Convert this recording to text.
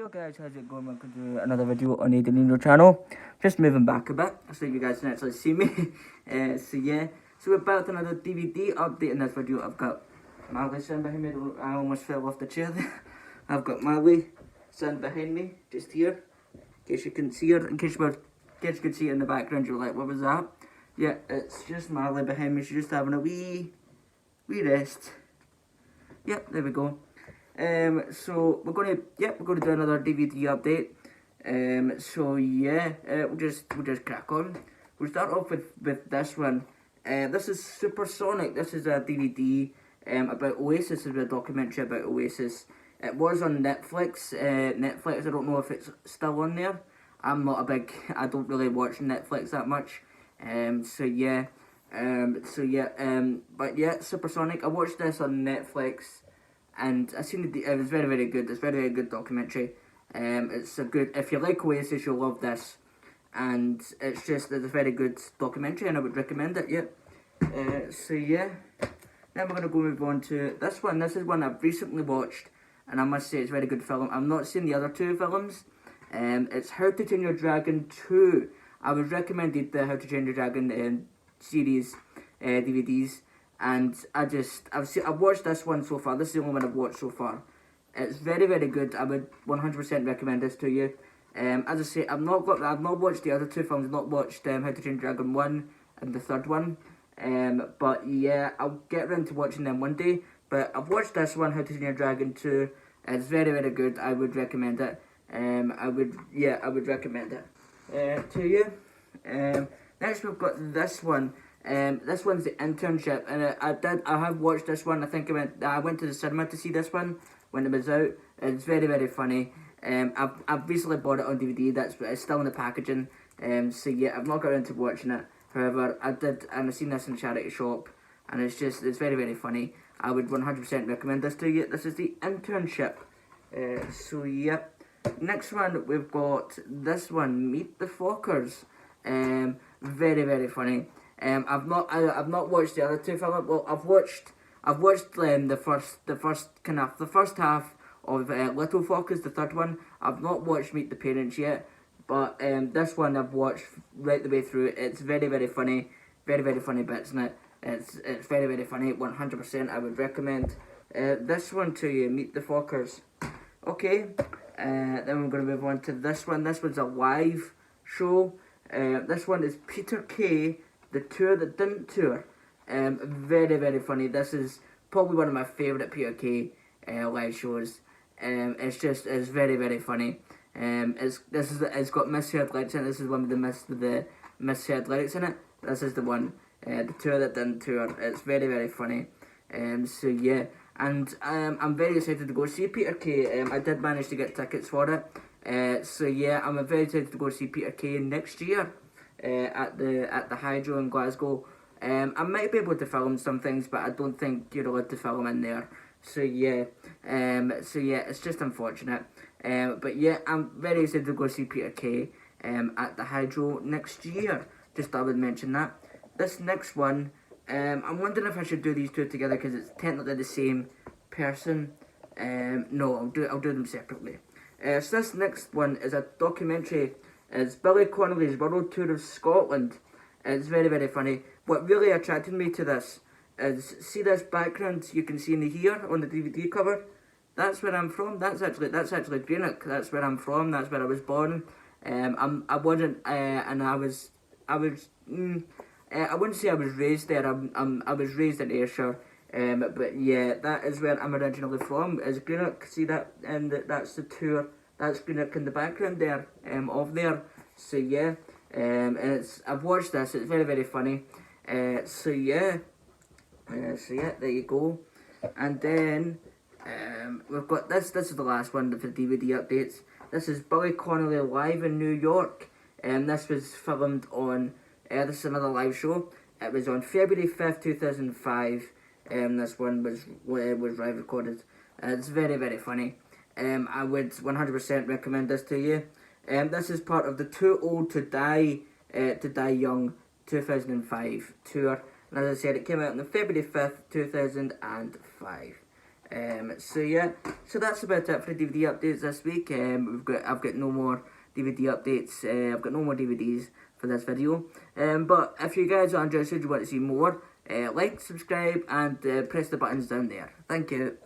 Hello guys, how's it going? Welcome to another video on the Nino channel. Just moving back a bit so you guys can actually see me. So we're back with another DVD update. In this video I've got Marley sitting behind me. I almost fell off the chair there. I've got Marley sitting behind me, just here. In case you can see her, in case you can see it in the background, you're like, what was that? Yeah, it's just Marley behind me. She's just having a wee rest. Yep, there we go. So we're gonna do another DVD update. We'll just crack on. We'll start off with this one. This is Supersonic. This is a DVD about Oasis. This is a documentary about Oasis. It was on Netflix. Netflix, I don't know if it's still on there. I don't really watch Netflix that much. But yeah, Supersonic. I watched this on Netflix. And I seen it was very, very good. It's a very, very good documentary. It's a good, if you like Oasis, you'll love this. And it's a very good documentary, and I would recommend it. Yeah. Now we're gonna move on to this one. This is one I've recently watched, and I must say it's a very good film. I've not seen the other two films. It's How to Train Your Dragon 2. I was recommended the How to Train Your Dragon series DVDs. And I've watched this one so far. This is the only one I've watched so far. It's very, very good. I would 100% recommend this to you. As I say, I've not watched the other two films. I've not watched How to Train Your Dragon 1 and the third one. But yeah, I'll get around to watching them one day. But I've watched this one, How to Train Your Dragon 2. It's very, very good. I would recommend it. I would recommend it to you. Next we've got this one. This one's The Internship, and I have watched this one. I think I went to the cinema to see this one when it was out. It's very, very funny. I've recently bought it on DVD. It's still in the packaging. I've not got around to watching it. However, I did, and I've seen this in a charity shop, and it's very, very funny. I would 100% recommend this to you. This is The Internship. Next one we've got this one, Meet the Fockers. Very, very funny. I've not watched the other two films. Well, I've watched the first half of Little Fockers, the third one. I've not watched Meet the Parents yet, but this one I've watched right the way through. It's very, very funny, very, very funny bits in it. It's very, very funny. 100%. I would recommend this one to you, Meet the Fockers. Okay, then we're going to move on to this one. This one's a live show. This one is Peter Kay, The Tour That Didn't Tour. Very, very funny. This is probably one of my favourite Peter Kay live shows. It's very, very funny. It's got misheard lyrics in it. This is one with the misheard lyrics in it. This is the one, The Tour That Didn't Tour. It's very, very funny. And I'm very excited to go see Peter Kay. I did manage to get tickets for it. I'm very excited to go see Peter Kay next year. At the Hydro in Glasgow. I might be able to film some things, but I don't think you're allowed to film in there. It's just unfortunate. But yeah, I'm very excited to go see Peter Kay at the Hydro next year. Just thought I would mention that. This next one, I'm wondering if I should do these two together because it's technically the same person. No, I'll do them separately. So this next one is a documentary. It's Billy Connolly's World Tour of Scotland. It's very, very funny. What really attracted me to this is, see this background you can see in here on the DVD cover? That's where I'm from. That's actually Greenock. That's where I'm from. That's where I was born. I wouldn't say I was raised there. I was raised in Ayrshire. But yeah, that is where I'm originally from, is Greenock. See that? And that's the tour. That's Greenock in the background there, of there. And I've watched this. It's very, very funny. There you go. And then we've got this. This is the last one for DVD updates. This is Billy Connolly live in New York. This was filmed on. This is another live show. It was on February 5th, 2005. This one was live recorded. It's very, very funny. I would 100% recommend this to you. This is part of the Too Old to Die Young 2005 tour. And as I said, it came out on February 5th, 2005. So yeah, so that's about it for the DVD updates this week. I've got no more DVD updates. I've got no more DVDs for this video. But if you guys are interested, you want to see more, like, subscribe, and press the buttons down there. Thank you.